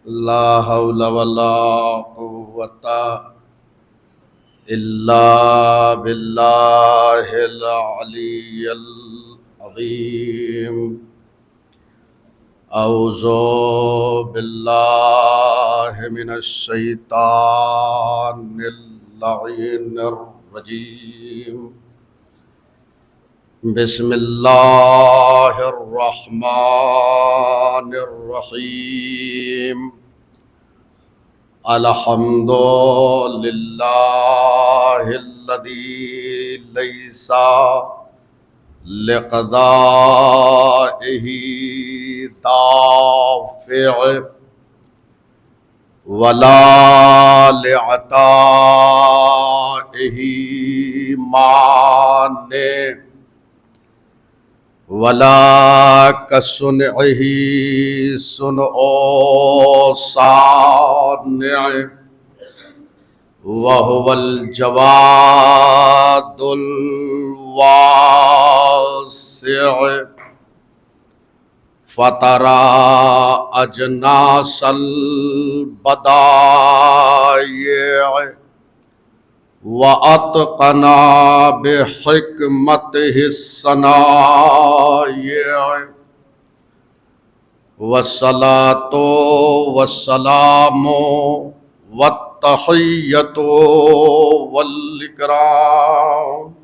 لا حول ولا قوة إلا بالله العلي العظيم. أعوذ بالله من الشيطان اللعين الرجيم. بسم الله الرحمن الرحيم. الحمد لله الذي ليس لقضائه دافع ولا لعطائه مانع ولا كصنعه صنع صانع وهو الجواد الواسع. فترى أجناس البدائع وأتقنا بحكمته الصنائع. والصلاة والسلام والتحية والإكرام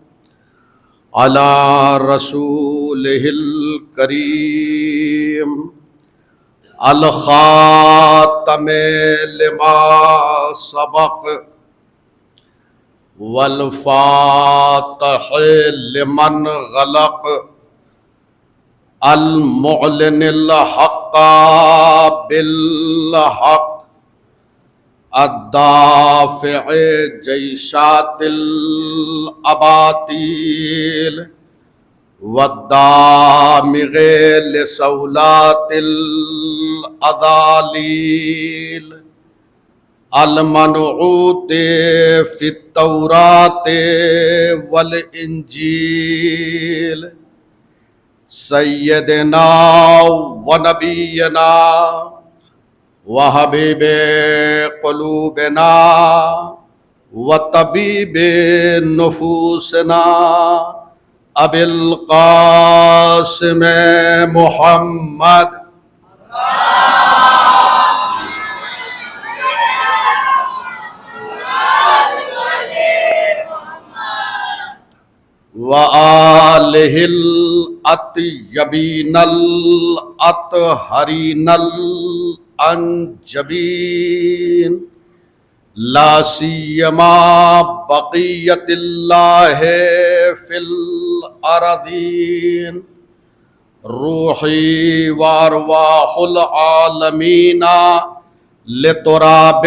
على رسوله الكريم الخاتم لما سبق والفاتح لمن غلق المعلن الحق بالحق الدافع جيشات الأباطيل والدامغ لسولات الأضاليل المنعوت في التوراة والإنجيل سيدنا ونبينا وحبيب قلوبنا وطبيب نفوسنا أبي القاسم محمد وآلہ الأطیبین الأطہرین الأنجبین لا سیما بقیت اللہ فی الأرضین روحی وارواح العالمین لتراب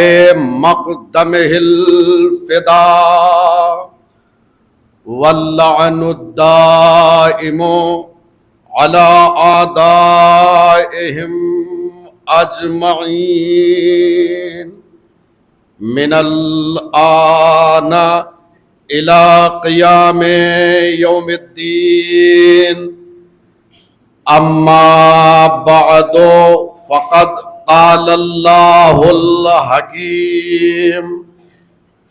مقدمہ الفدا واللعن الدائم على أعدائهم أجمعين من الآن إلى قيام يوم الدين. أما بعد فقد قال الله الحكيم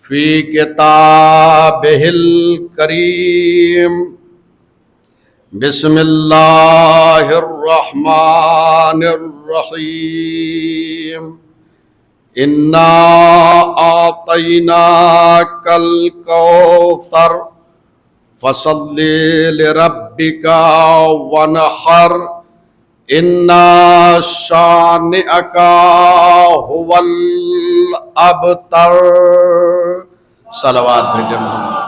في كتابه الكريم بسم الله الرحمن الرحيم. إنا أعطيناك الكوثر فصل لربك وانحر إن شانئك هو الأبتر. صلوات بھیجے محمد.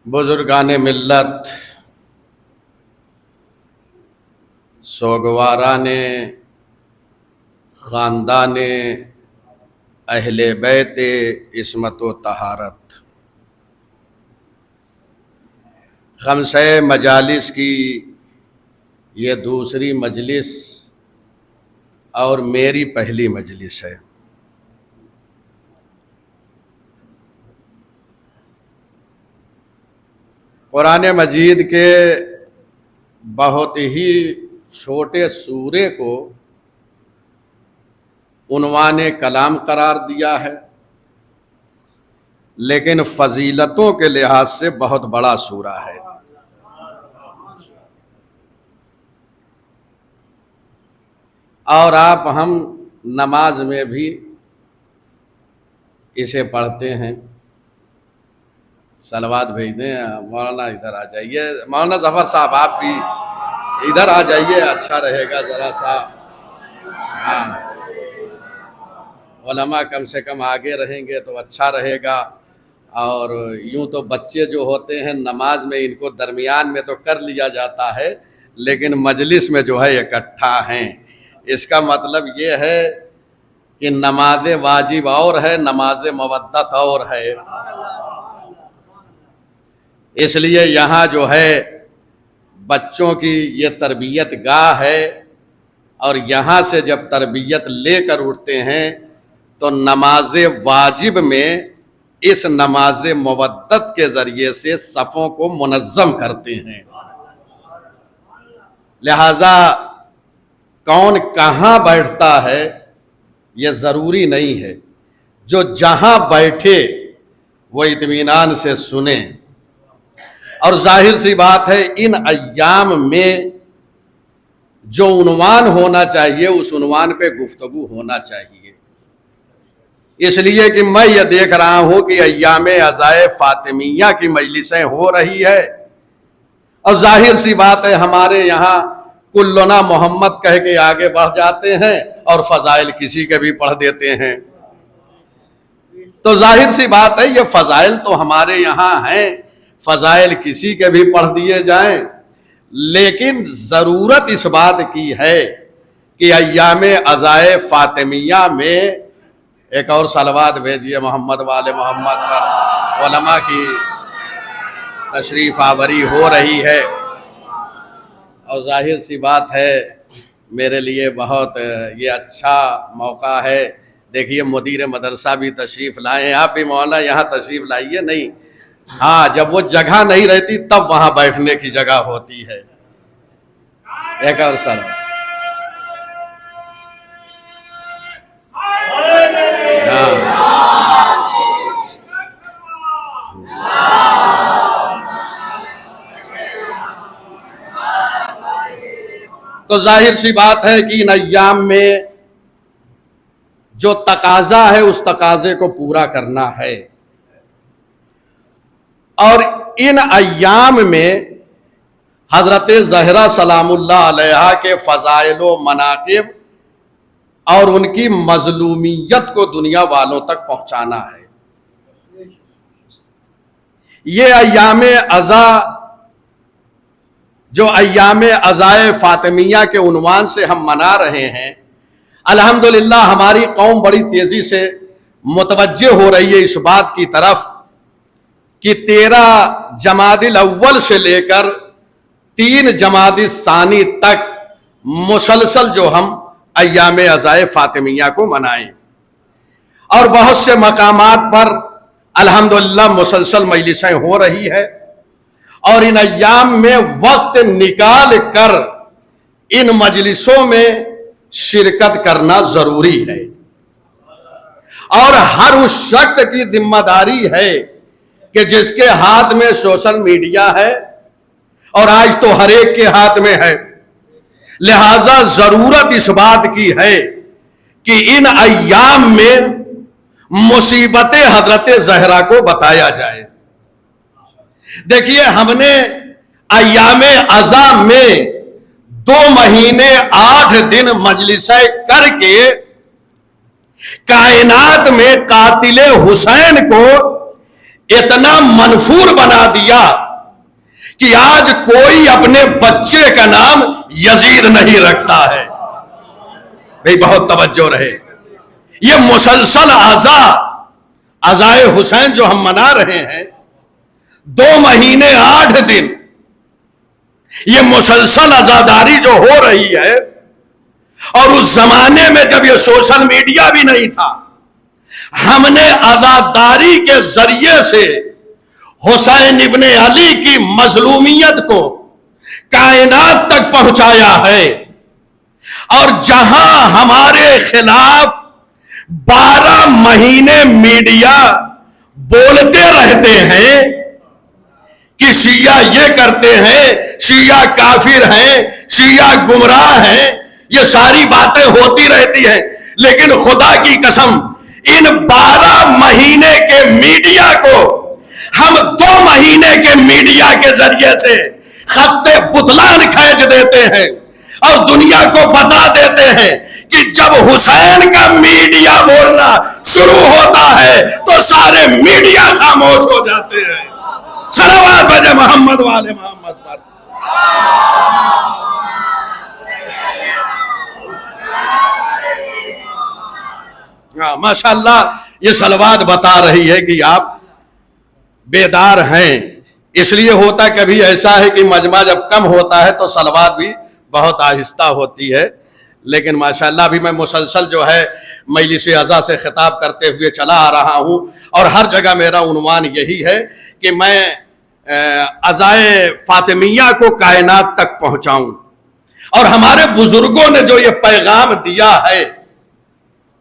بزرگان ملت، سوگواران خاندان اہل بیت عصمت و طہارت، خمسہ مجالس کی یہ دوسری مجلس اور میری پہلی مجلس ہے. قرآن مجید کے بہت ہی چھوٹے سورے کو عنوان کلام قرار دیا ہے، لیکن فضیلتوں کے لحاظ سے بہت بڑا سورہ ہے۔ اور آپ ہم نماز میں بھی اسے پڑھتے ہیں۔ صلوات بھیج دیں، مولانا ادھر آ جائیے، مولانا ظفر صاحب آپ بھی ادھر آ جائیے، اچھا رہے گا ذرا سا۔ ہاں، علماء کم سے کم آگے رہیں گے تو اچھا رہے گا۔ اور یوں تو بچے جو ہوتے ہیں نماز میں ان کو درمیان میں تو کر لیا جاتا ہے، لیکن مجلس میں جو ہے اکٹھا ہیں۔ اس کا مطلب یہ ہے کہ نماز واجب اور ہے، نماز مودت اور ہے۔ اس لیے یہاں جو ہے بچوں کی یہ تربیت گاہ ہے، اور یہاں سے جب تربیت لے کر اٹھتے ہیں تو نماز واجب میں اس نماز مودت کے ذریعے سے صفوں کو منظم کرتے ہیں۔ لہذا کون کہاں بیٹھتا ہے یہ ضروری نہیں ہے، جو جہاں بیٹھے وہ اطمینان سے سنیں۔ اور ظاہر سی بات ہے ان ایام میں جو عنوان ہونا چاہیے اس عنوان پہ گفتگو ہونا چاہیے۔ اس لیے کہ میں یہ دیکھ رہا ہوں کہ ایام عزائے فاطمیہ کی مجلسیں ہو رہی ہے، اور ظاہر سی بات ہے ہمارے یہاں کلنا محمد کہہ کے آگے بڑھ جاتے ہیں اور فضائل کسی کے بھی پڑھ دیتے ہیں۔ تو ظاہر سی بات ہے یہ فضائل تو ہمارے یہاں ہیں، فضائل کسی کے بھی پڑھ دیے جائیں، لیکن ضرورت اس بات کی ہے کہ ایام عزائے فاطمیہ میں ایک اور صلوات بھیجیے محمد والے محمد پر۔ علماء کی تشریف آوری ہو رہی ہے، اور ظاہر سی بات ہے میرے لیے بہت یہ اچھا موقع ہے۔ دیکھیے مدیر مدرسہ بھی تشریف لائے ہیں، آپ بھی مولانا یہاں تشریف لائیے۔ نہیں، ہاں، جب وہ جگہ نہیں رہتی تب وہاں بیٹھنے کی جگہ ہوتی ہے۔ ایک اور صلوات۔ تو ظاہر سی بات ہے کہ ان ایام میں جو تقاضا ہے اس تقاضے کو پورا کرنا ہے، اور ان ایام میں حضرت زہرا سلام اللہ علیہا کے فضائل و مناقب اور ان کی مظلومیت کو دنیا والوں تک پہنچانا ہے۔ یہ ایام عزا جو ایام عزائے فاطمیہ کے عنوان سے ہم منا رہے ہیں، الحمدللہ ہماری قوم بڑی تیزی سے متوجہ ہو رہی ہے اس بات کی طرف کہ 13 جمادی الاول سے لے کر 3 جمادی الثانی تک مسلسل جو ہم ایام عزائے فاطمیہ کو منائیں، اور بہت سے مقامات پر الحمدللہ مسلسل مجلسیں ہو رہی ہے، اور ان ایام میں وقت نکال کر ان مجلسوں میں شرکت کرنا ضروری ہے، اور ہر اس شخص کی ذمہ داری ہے کہ جس کے ہاتھ میں سوشل میڈیا ہے، اور آج تو ہر ایک کے ہاتھ میں ہے، لہذا ضرورت اس بات کی ہے کہ ان ایام میں مصیبت حضرت زہرا کو بتایا جائے۔ دیکھیے ہم نے ایام عزا میں 2 مہینے 8 دن مجلسیں کر کے کائنات میں قاتل حسین کو اتنا منفور بنا دیا کہ آج کوئی اپنے بچے کا نام یزید نہیں رکھتا ہے۔ بھئی بہت توجہ رہے، یہ مسلسل عزائے حسین جو ہم منا رہے ہیں 2 مہینے 8 دن، یہ مسلسل عزاداری جو ہو رہی ہے، اور اس زمانے میں جب یہ سوشل میڈیا بھی نہیں تھا، ہم نے عزاداری کے ذریعے سے حسین ابن علی کی مظلومیت کو کائنات تک پہنچایا ہے، اور جہاں ہمارے خلاف 12 مہینے میڈیا بولتے رہتے ہیں کہ شیعہ یہ کرتے ہیں، شیعہ کافر ہیں، شیعہ گمراہ ہیں، یہ ساری باتیں ہوتی رہتی ہیں، لیکن خدا کی قسم ان 12 مہینے کے میڈیا کو ہم 2 مہینے کے میڈیا کے ذریعے سے خط بطلان کھینچ دیتے ہیں اور دنیا کو بتا دیتے ہیں کہ جب حسین کا میڈیا بولنا شروع ہوتا ہے تو سارے میڈیا خاموش ہو جاتے ہیں۔ صلوات بھیجے محمد والے محمد پر۔ ماشاءاللہ یہ صلوات بتا رہی ہے کہ آپ بیدار ہیں۔ اس لیے ہوتا کبھی ایسا ہے کہ مجمع جب کم ہوتا ہے تو صلوات بھی بہت آہستہ ہوتی ہے، لیکن ماشاءاللہ ابھی میں مسلسل جو ہے مجلس اعضاء سے خطاب کرتے ہوئے چلا آ رہا ہوں، اور ہر جگہ میرا عنوان یہی ہے کہ میں عزائے فاطمیہ کو کائنات تک پہنچاؤں، اور ہمارے بزرگوں نے جو یہ پیغام دیا ہے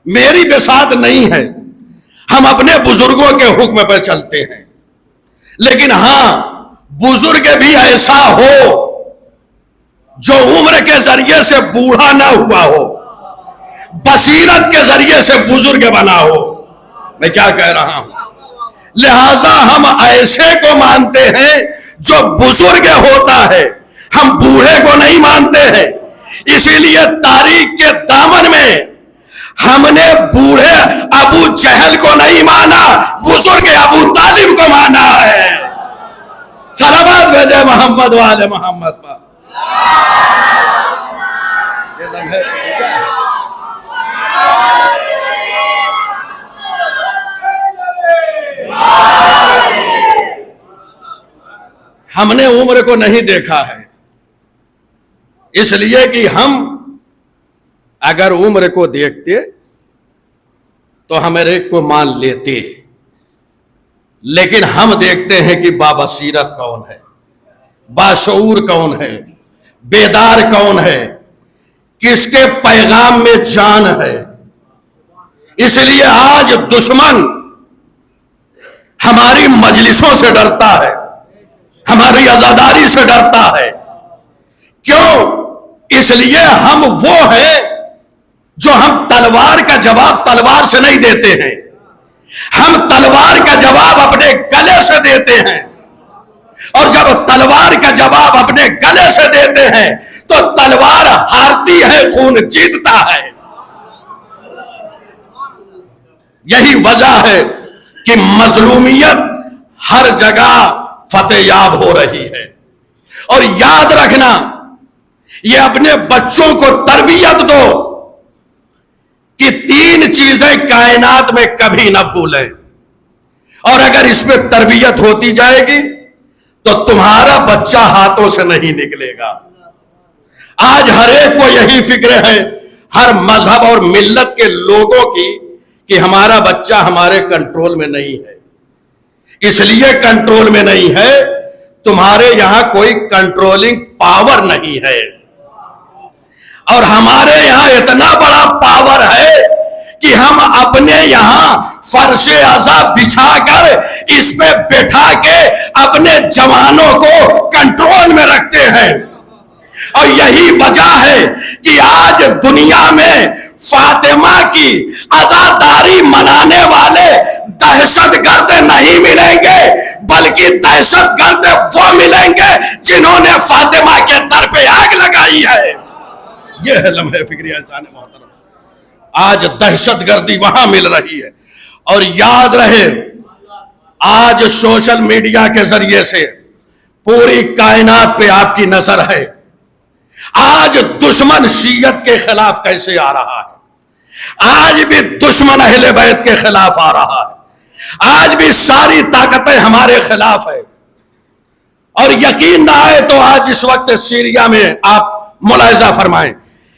میری بساط نہیں ہے، ہم اپنے بزرگوں کے حکم پہ چلتے ہیں، لیکن ہاں بزرگ بھی ایسا ہو جو عمر کے ذریعے سے بوڑھا نہ ہوا ہو، بصیرت کے ذریعے سے بزرگ بنا ہو۔ میں کیا کہہ رہا ہوں؟ لہذا ہم ایسے کو مانتے ہیں جو بزرگ ہوتا ہے، ہم بوڑھے کو نہیں مانتے ہیں۔ اسی لیے تاریخ کے دامن میں ہم نے بوڑھے ابو جہل کو نہیں مانا، بزرگ ابو طالب کو مانا ہے۔ صلوات بھیجے محمد والے محمد پر۔ ہم نے عمر کو نہیں دیکھا ہے، اس لیے کہ ہم اگر عمر کو دیکھتے تو ہم ایک کو مان لیتے، لیکن ہم دیکھتے ہیں کہ بابصیرت کون ہے، باشعور کون ہے، بیدار کون ہے، کس کے پیغام میں جان ہے۔ اس لیے آج دشمن ہماری مجلسوں سے ڈرتا ہے، ہماری عزاداری سے ڈرتا ہے۔ کیوں؟ اس لیے ہم وہ ہیں جو ہم تلوار کا جواب تلوار سے نہیں دیتے ہیں، ہم تلوار کا جواب اپنے گلے سے دیتے ہیں، اور جب تلوار کا جواب اپنے گلے سے دیتے ہیں تو تلوار ہارتی ہے، خون جیتتا ہے۔ یہی وجہ ہے کہ مظلومیت ہر جگہ فتح یاب ہو رہی ہے۔ اور یاد رکھنا، یہ اپنے بچوں کو تربیت دو کہ 3 چیزیں کائنات میں کبھی نہ بھولیں، اور اگر اس میں تربیت ہوتی جائے گی تو تمہارا بچہ ہاتھوں سے نہیں نکلے گا۔ آج ہر ایک کو یہی فکر ہے، ہر مذہب اور ملت کے لوگوں کی، کہ ہمارا بچہ ہمارے کنٹرول میں نہیں ہے۔ اس لیے کنٹرول میں نہیں ہے، تمہارے یہاں کوئی کنٹرولنگ پاور نہیں ہے، اور ہمارے یہاں اتنا بڑا پاور ہے کہ ہم اپنے یہاں فرش عذاب بچھا کر اس پہ بٹھا کے اپنے جوانوں کو کنٹرول میں رکھتے ہیں۔ اور یہی وجہ ہے کہ آج دنیا میں فاطمہ کی عزاداری منانے والے دہشت گرد نہیں ملیں گے، بلکہ دہشت گرد وہ ملیں گے جنہوں نے فاطمہ کے در پہ آگ لگائی ہے۔ یہ ہے لمحہ فکری اذان محترم، آج دہشت گردی وہاں مل رہی ہے۔ اور یاد رہے، آج سوشل میڈیا کے ذریعے سے پوری کائنات پہ آپ کی نظر ہے۔ آج دشمن شیعت کے خلاف کیسے آ رہا ہے، آج بھی دشمن اہل بیت کے خلاف آ رہا ہے، آج بھی ساری طاقتیں ہمارے خلاف ہے۔ اور یقین نہ آئے تو آج اس وقت سیریا میں آپ ملاحظہ فرمائیں،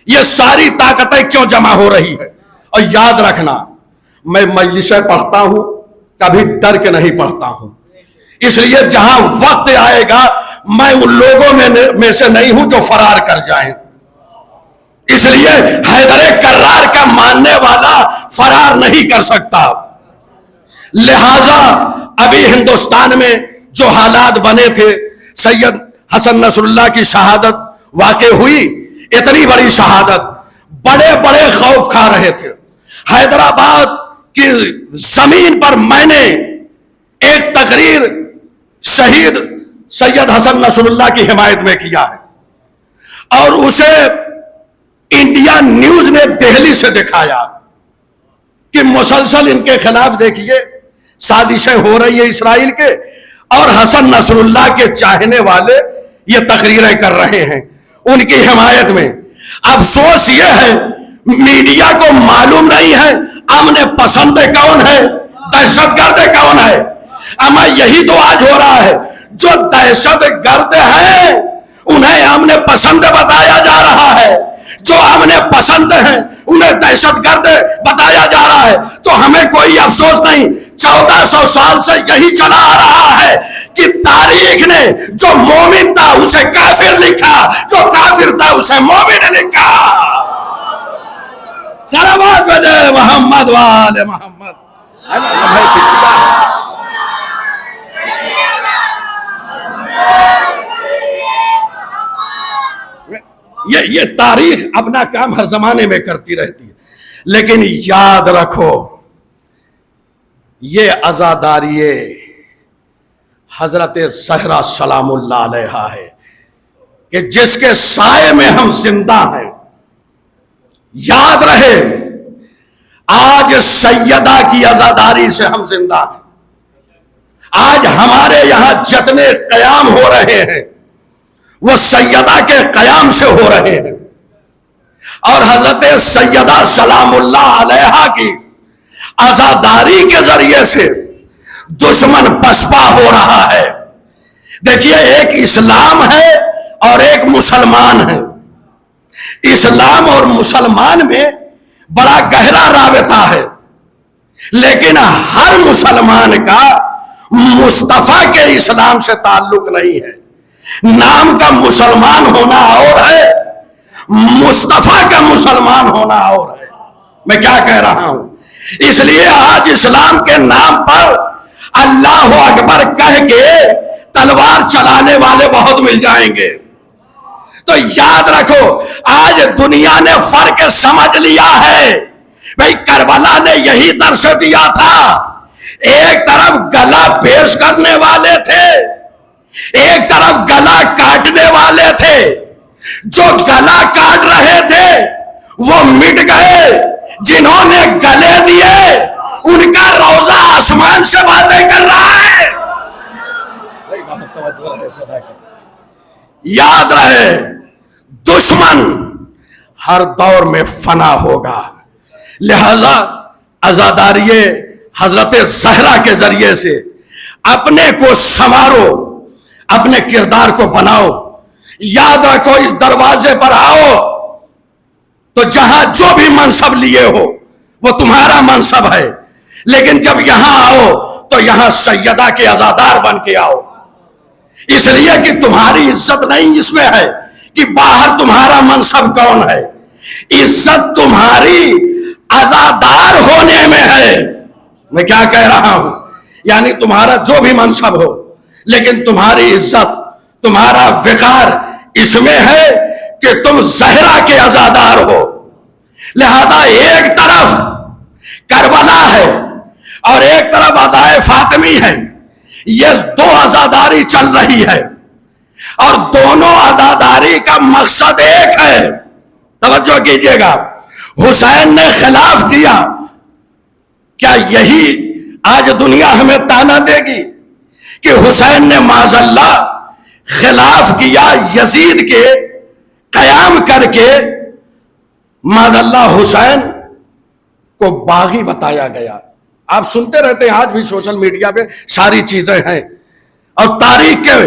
یہ ساری طاقتیں کیوں جمع ہو رہی ہے۔ اور یاد رکھنا، میں مجلسیں پڑھتا ہوں، کبھی ڈر کے نہیں پڑھتا ہوں، اس لیے جہاں وقت آئے گا میں ان لوگوں میں سے نہیں ہوں جو فرار کر جائیں. اس لیے حیدر کرار کا ماننے والا فرار نہیں کر سکتا. لہذا ابھی ہندوستان میں جو حالات بنے تھے، سید حسن نصر اللہ کی شہادت واقع ہوئی، اتنی بڑی شہادت، بڑے بڑے خوف کھا رہے تھے. حیدرآباد کی زمین پر میں نے ایک تقریر شہید سید حسن نصر اللہ کی حمایت میں کیا ہے، اور اسے انڈیا نیوز نے دہلی سے دکھایا کہ مسلسل ان کے خلاف دیکھیے سازشیں ہو رہی ہیں اسرائیل کے، اور حسن نصر اللہ کے چاہنے والے یہ تقریریں کر رہے ہیں ان کی حمایت میں. افسوس یہ ہے میڈیا کو معلوم نہیں ہے امن پسند کون ہے، دہشت گرد کون ہے. اما یہی تو آج ہو رہا ہے، جو دہشت گرد ہیں انہیں امن پسند بتایا جا رہا ہے، جو امن پسند ہیں انہیں دہشت گرد بتایا جا رہا ہے. تو ہمیں کوئی افسوس نہیں، 1400 سال سے یہی چلا آ رہا ہے کہ تاریخ نے جو مومن تھا اسے کافر لکھا، جو کافر تھا اسے مومن لکھا. صلوات بجے محمد وآل محمد. یہ تاریخ اپنا کام ہر زمانے میں کرتی رہتی ہے، لیکن یاد رکھو یہ عزاداری حضرت زہرا سلام اللہ علیہا ہے کہ جس کے سائے میں ہم زندہ ہیں. یاد رہے آج سیدہ کی عزاداری سے ہم زندہ ہیں. آج ہمارے یہاں جتنے قیام ہو رہے ہیں وہ سیدہ کے قیام سے ہو رہے ہیں، اور حضرت سیدہ سلام اللہ علیہا کی عزاداری کے ذریعے سے دشمن پسپا ہو رہا ہے. دیکھیے ایک اسلام ہے اور ایک مسلمان ہے. اسلام اور مسلمان میں بڑا گہرا رابطہ ہے، لیکن ہر مسلمان کا مصطفیٰ کے اسلام سے تعلق نہیں ہے. نام کا مسلمان ہونا اور ہے، مصطفیٰ کا مسلمان ہونا اور ہے. میں کیا کہہ رہا ہوں؟ اس لیے آج اسلام کے نام پر اللہ اکبر کہہ کے تلوار چلانے والے بہت مل جائیں گے. تو یاد رکھو آج دنیا نے فرق سمجھ لیا ہے. بھئی کربلا نے یہی درس دیا تھا، ایک طرف گلا پیش کرنے والے تھے، ایک طرف گلا کاٹنے والے تھے. جو گلا کاٹ رہے تھے وہ مٹ گئے، جنہوں نے گلے دیے ان کا روزہ آسمان سے باتیں کر رہا ہے. یاد رہے دشمن ہر دور میں فنا ہوگا. لہذا عزاداری حضرت زہرا کے ذریعے سے اپنے کو سنوارو، اپنے کردار کو بناؤ. یاد رکھو اس دروازے پر آؤ تو جہاں جو بھی منصب لیے ہو وہ تمہارا منصب ہے، لیکن جب یہاں آؤ تو یہاں سیدہ کے عزادار بن کے آؤ. اس لیے کہ تمہاری عزت نہیں اس میں ہے کہ باہر تمہارا منصب کون ہے، عزت تمہاری عزادار ہونے میں ہے. میں کیا کہہ رہا ہوں؟ یعنی تمہارا جو بھی منصب ہو، لیکن تمہاری عزت، تمہارا وقار اس میں ہے کہ تم زہرا کے عزادار ہو. لہذا ایک طرف کربلا ہے اور ایک طرف عزائے فاطمی ہے. یہ دو عزاداری چل رہی ہے اور دونوں عزاداری کا مقصد ایک ہے. توجہ کیجئے گا، حسین نے خلاف کیا، کیا یہی آج دنیا ہمیں تانا دے گی کہ حسین نے معاذ اللہ خلاف کیا یزید کے، قیام کر کے معاذ اللہ حسین کو باغی بتایا گیا. آپ سنتے رہتے ہیں آج بھی سوشل میڈیا پہ ساری چیزیں ہیں، اور تاریخ کے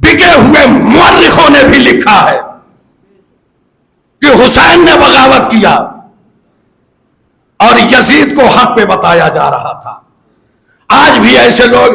بکے ہوئے مورخوں نے بھی لکھا ہے کہ حسین نے بغاوت کیا اور یزید کو حق پہ بتایا جا رہا تھا. آج بھی ایسے لوگ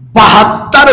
72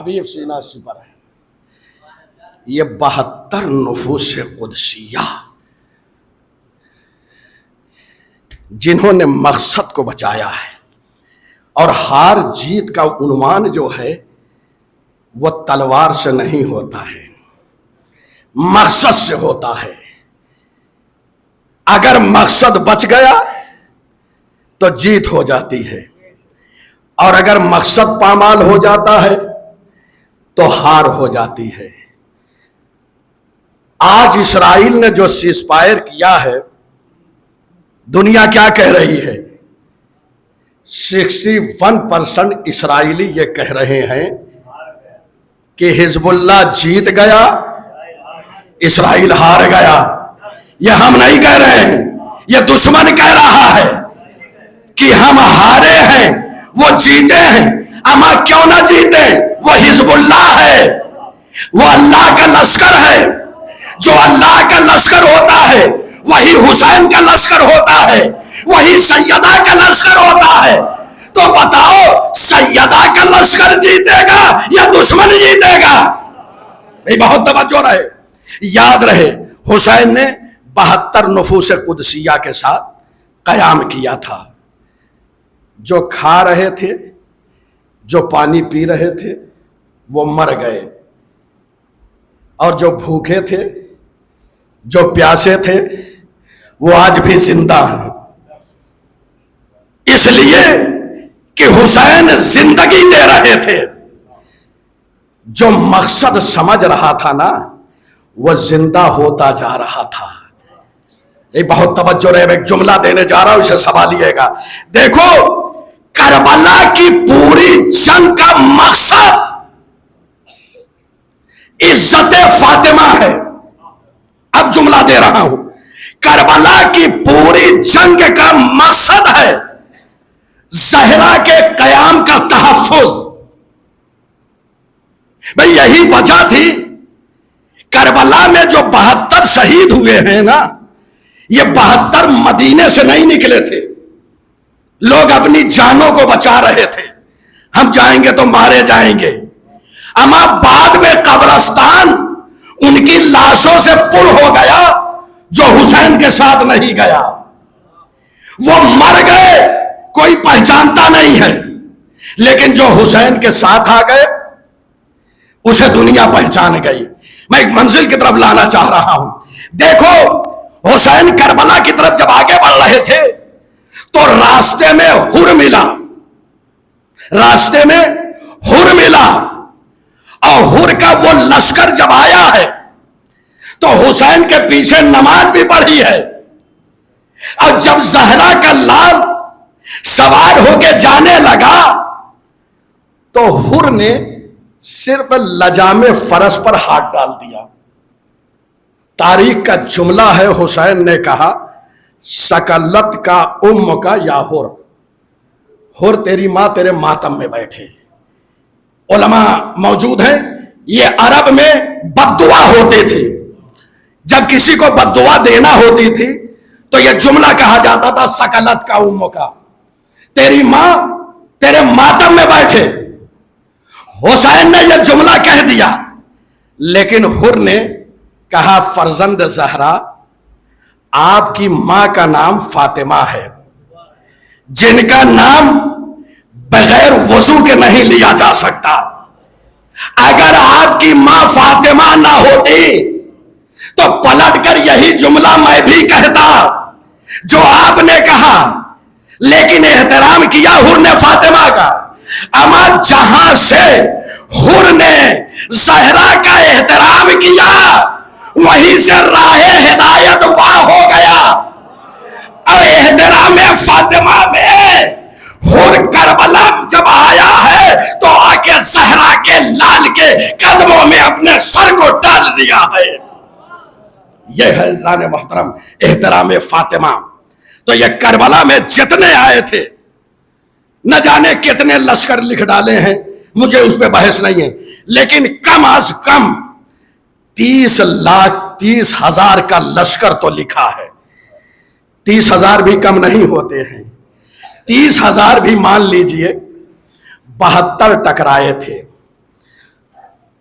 حبیب سینہ سپر ہے. یہ 72 نفوس قدسیہ جنہوں نے مقصد کو بچایا ہے. اور ہار جیت کا عنوان جو ہے وہ تلوار سے نہیں ہوتا ہے، مقصد سے ہوتا ہے. اگر مقصد بچ گیا تو جیت ہو جاتی ہے، اور اگر مقصد پامال ہو جاتا ہے تو ہار ہو جاتی ہے. آج اسرائیل نے جو سیز فائر کیا ہے، دنیا کیا کہہ رہی ہے؟ 61% اسرائیلی یہ کہہ رہے ہیں کہ حزب اللہ جیت گیا، اسرائیل ہار گیا. یہ ہم نہیں کہہ رہے ہیں، یہ دشمن کہہ رہا ہے کہ ہم ہارے ہیں، وہ جیتے ہیں. اما کیوں نہ جیتے؟ وہ حزب اللہ ہے، وہ اللہ کا لشکر ہے. جو اللہ کا لشکر ہوتا ہے وہی حسین کا لشکر ہوتا ہے، وہی سیدہ کا لشکر ہوتا ہے. تو بتاؤ سیدہ کا لشکر جیتے گا یا دشمن جیتے گا؟ بہت توجہ رہے، یاد رہے. حسین نے 72 نفوس قدسیہ کے ساتھ قیام کیا تھا. جو کھا رہے تھے، جو پانی پی رہے تھے وہ مر گئے، اور جو بھوکے تھے، جو پیاسے تھے وہ آج بھی زندہ ہیں. اس لیے کہ حسین زندگی دے رہے تھے. جو مقصد سمجھ رہا تھا نا وہ زندہ ہوتا جا رہا تھا. یہ بہت توجہ رہے، ایک جملہ دینے جا رہا ہوں، اسے سنبھالیے گا. دیکھو کربلا کی پوری جنگ کا مقصد عزت فاطمہ ہے. اب جملہ دے رہا ہوں، کربلا کی پوری جنگ کا مقصد ہے زہرا کے قیام کا تحفظ. بھئی یہی وجہ تھی کربلا میں جو 72 شہید ہوئے ہیں نا، یہ 72 مدینے سے نہیں نکلے تھے. لوگ اپنی جانوں کو بچا رہے تھے، ہم جائیں گے تو مارے جائیں گے. اما بعد میں قبرستان ان کی لاشوں سے پر ہو گیا. جو حسین کے ساتھ نہیں گیا وہ مر گئے، کوئی پہچانتا نہیں ہے. لیکن جو حسین کے ساتھ آ گئے اسے دنیا پہچان گئی. میں ایک منزل کی طرف لانا چاہ رہا ہوں. دیکھو حسین کربلا کی طرف جب آگے بڑھ رہے تھے تو راستے میں حر ملا، راستے میں حر ملا. اور حر کا وہ لشکر جب آیا ہے تو حسین کے پیچھے نماز بھی پڑھی ہے. اور جب زہرا کا لال سوار ہو کے جانے لگا تو حر نے صرف لجام فرس پر ہاتھ ڈال دیا. تاریخ کا جملہ ہے، حسین نے کہا سکلت کا ام کا یا حر، حر تیری ماں تیرے ماتم میں بیٹھے. علماء موجود ہیں، یہ عرب میں بد دعا ہوتی تھی. جب کسی کو بد دعا دینا ہوتی تھی تو یہ جملہ کہا جاتا تھا سکلت کا ام کا، تیری ماں تیرے ماتم میں بیٹھے. حسین نے یہ جملہ کہہ دیا، لیکن حر نے کہا فرزند زہرا آپ کی ماں کا نام فاطمہ ہے، جن کا نام بغیر وضو کے نہیں لیا جا سکتا. اگر آپ کی ماں فاطمہ نہ ہوتی تو پلٹ کر یہی جملہ میں بھی کہتا جو آپ نے کہا، لیکن احترام کیا حر نے فاطمہ کا. اما جہاں سے حر نے زہرا کا احترام کیا وہیں سے راہ ہدایت واہ ہو گیا. اور احترام فاطمہ میں حر کربلا جب آیا ہے تو آ کے زہرا کے لال کے قدموں میں اپنے سر کو ڈال دیا ہے. یہ ہے عزیزان محترم احترام فاطمہ. تو یہ کربلا میں جتنے آئے تھے نہ جانے کتنے لشکر لکھ ڈالے ہیں، مجھے اس پہ بحث نہیں ہے، لیکن کم از کم 30,000 کا لشکر تو لکھا ہے. 30,000 بھی کم نہیں ہوتے ہیں. 30,000 بھی مان لیجئے. 72 ٹکرائے تھے.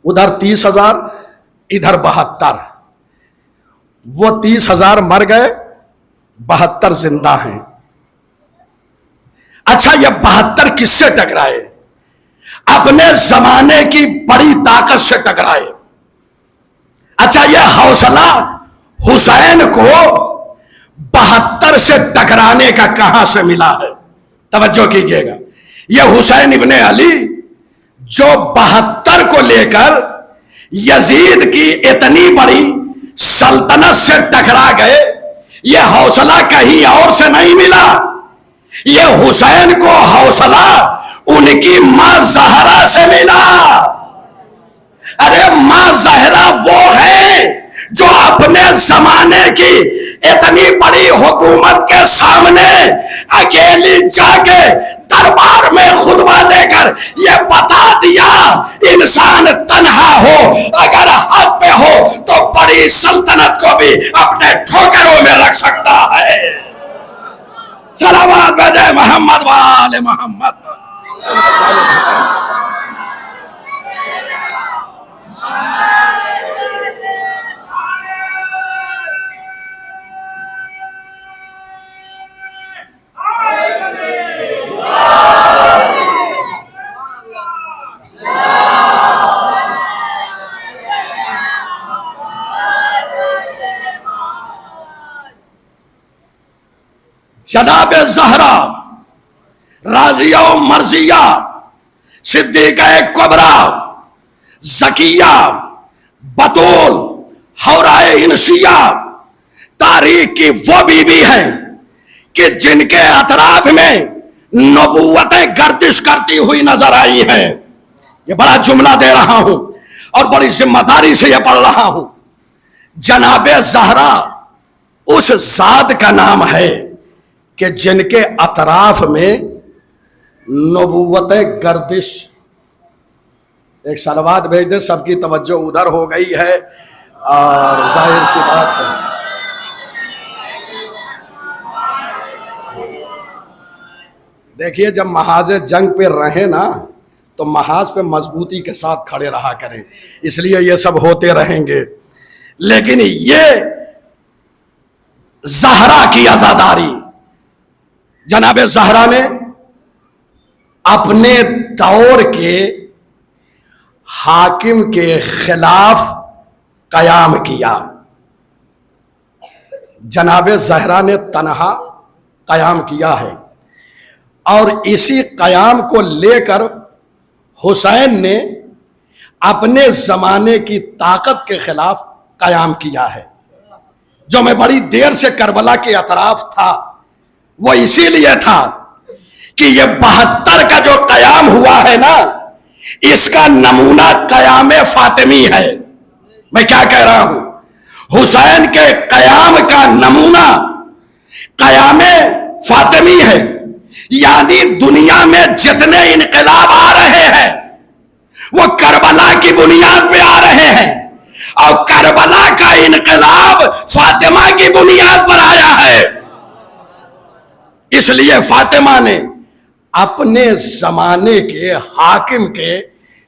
ادھر 30,000 ادھر 72. وہ 30,000 مر گئے, 72 زندہ ہیں. اچھا یہ 72 کس سے ٹکرائے؟ اپنے زمانے کی بڑی طاقت سے ٹکرائے. اچھا یہ حوصلہ حسین کو 72 سے ٹکرانے کا کہاں سے ملا ہے؟ توجہ کیجئے گا. یہ حسین ابن علی جو 72 کو لے کر یزید کی اتنی بڑی سلطنت سے ٹکرا گئے, یہ حوصلہ کہیں اور سے نہیں ملا. یہ حسین کو حوصلہ ان کی ماں زہرا سے ملا. ارے ماں زہرا وہ ہے جو اپنے زمانے کی اتنی بڑی حکومت کے سامنے اکیلی جا کے دربار میں خطبہ دے کر یہ بتا دیا انسان تنہا ہو اگر حق پہ ہو تو بڑی سلطنت کو بھی اپنے ٹھوکروں میں رکھ سکتا ہے. صلوات بھیجے محمد وآل محمد. جناب زہرا راضیہ و مرضیہ صدیقہ کبریٰ زکیہ بطول حورائے انسیہ تاریخ کی وہ بیوی ہیں کہ جن کے اطراف میں نبوتیں گردش کرتی ہوئی نظر آئی ہیں. یہ بڑا جملہ دے رہا ہوں اور بڑی ذمہ داری سے یہ پڑھ رہا ہوں. جناب زہرا اس ذات کا نام ہے کہ جن کے اطراف میں نبوت گردش. ایک صلوات بھیج دیں, سب کی توجہ ادھر ہو گئی ہے اور ظاہر سی بات ہے دیکھیے جب محاذ جنگ پہ رہیں نا تو محاذ پہ مضبوطی کے ساتھ کھڑے رہا کریں, اس لیے یہ سب ہوتے رہیں گے. لیکن یہ زہرا کی عزاداری, جناب زہرا نے اپنے دور کے حاکم کے خلاف قیام کیا. جناب زہرا نے تنہا قیام کیا ہے اور اسی قیام کو لے کر حسین نے اپنے زمانے کی طاقت کے خلاف قیام کیا ہے. جو میں بڑی دیر سے کربلا کے اطراف تھا وہ اسی لیے تھا کہ یہ 72 کا جو قیام ہوا ہے نا, اس کا نمونہ قیام فاطمی ہے. میں کیا کہہ رہا ہوں؟ حسین کے قیام کا نمونہ قیام فاطمی ہے. یعنی دنیا میں جتنے انقلاب آ رہے ہیں وہ کربلا کی بنیاد پہ آ رہے ہیں, اور کربلا کا انقلاب فاطمہ کی بنیاد پر آیا ہے. اس لیے فاطمہ نے اپنے زمانے کے حاکم کے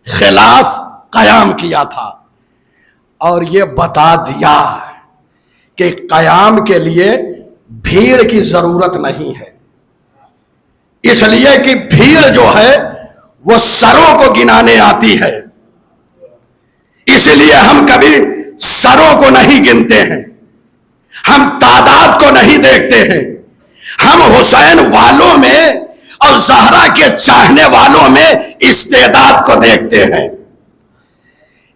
خلاف قیام کیا تھا اور یہ بتا دیا کہ قیام کے لیے بھیڑ کی ضرورت نہیں ہے. اس لیے کہ بھیڑ جو ہے وہ سروں کو گنانے آتی ہے, اس لیے ہم کبھی سروں کو نہیں گنتے ہیں, ہم تعداد کو نہیں دیکھتے ہیں. ہم حسین والوں میں اور زہرا کے چاہنے والوں میں استعداد کو دیکھتے ہیں.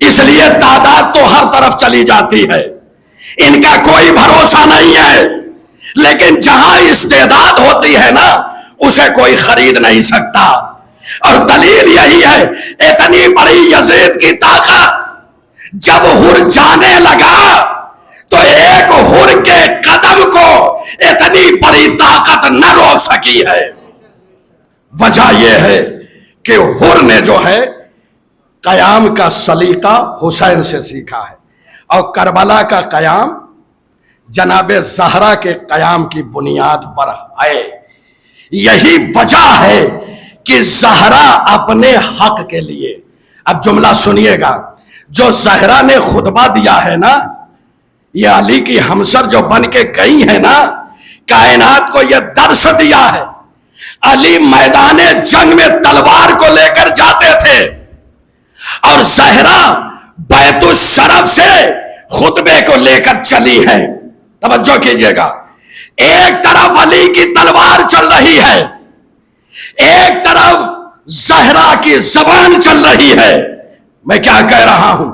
اس لیے تعداد تو ہر طرف چلی جاتی ہے, ان کا کوئی بھروسہ نہیں ہے. لیکن جہاں استعداد ہوتی ہے نا اسے کوئی خرید نہیں سکتا. اور دلیل یہی ہے, اتنی بڑی یزید کی طاقت جب ہر جانے لگا تو ایک ہر کے قدم کو اتنی بڑی طاقت نہ روک سکی ہے. وجہ یہ ہے کہ ہر نے جو ہے قیام کا سلیقہ حسین سے سیکھا ہے, اور کربلا کا قیام جناب زہرا کے قیام کی بنیاد پر ہے. یہی وجہ ہے کہ زہرا اپنے حق کے لیے, اب جملہ سنیے گا, جو زہرا نے خطبہ دیا ہے نا، یہ علی کی ہمسر جو بن کے گئی ہے نا، کائنات کو یہ درس دیا ہے۔ علی میدان جنگ میں تلوار کو لے کر جاتے تھے اور زہرا بیت الشرف سے خطبے کو لے کر چلی ہے۔ توجہ کیجئے گا، ایک طرف علی کی تلوار چل رہی ہے، ایک طرف زہرا کی زبان چل رہی ہے۔ میں کیا کہہ رہا ہوں؟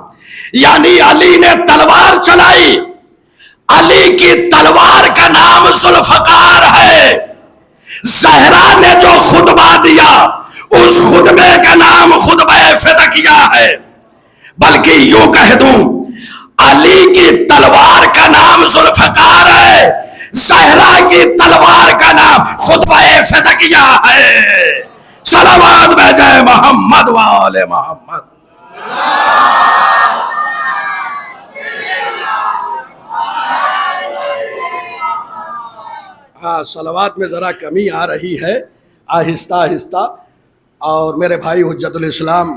یعنی علی نے تلوار چلائی، علی کی تلوار کا نام ذوالفقار ہے۔ زہرا نے جو خطبہ دیا اس خطبے کا نام خطبہ فدکیہ ہے۔ بلکہ یوں کہہ دوں، علی کی تلوار کا نام ذوالفقار ہے، زہرا کی تلوار کا نام خطبہ فدکیہ ہے۔ صلوات بھیجے محمد وآل محمد۔ ہاں، صلوات میں ذرا کمی آ رہی ہے، آہستہ آہستہ۔ اور میرے بھائی حجت الاسلام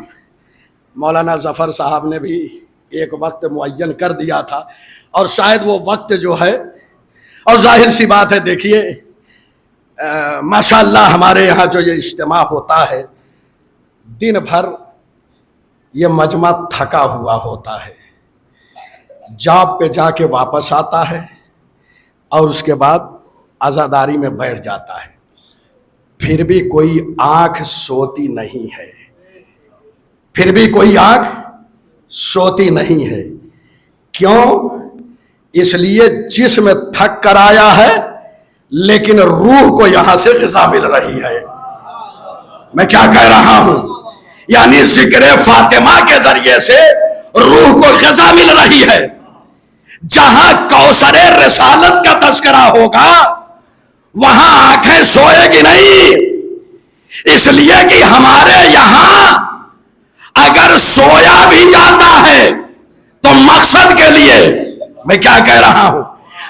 مولانا ظفر صاحب نے بھی ایک وقت معین کر دیا تھا، اور شاید وہ وقت جو ہے، اور ظاہر سی بات ہے، دیکھیے ماشاءاللہ ہمارے یہاں جو یہ اجتماع ہوتا ہے، دن بھر یہ مجمع تھکا ہوا ہوتا ہے، جاب پہ جا کے واپس آتا ہے اور اس کے بعد عزاداری میں بیٹھ جاتا ہے، پھر بھی کوئی آنکھ سوتی نہیں ہے، پھر بھی کوئی آنکھ سوتی نہیں ہے۔ کیوں؟ اس لیے جسم تھک کر آیا ہے لیکن روح کو یہاں سے غذا مل رہی ہے۔ میں کیا کہہ رہا ہوں؟ یعنی ذکر فاطمہ کے ذریعے سے روح کو غذا مل رہی ہے۔ جہاں کوثر رسالت کا تذکرہ ہوگا وہاں آنکھیں سوئے گی نہیں، اس لیے کہ ہمارے یہاں اگر سویا بھی جاتا ہے تو مقصد کے لیے۔ میں کیا کہہ رہا ہوں؟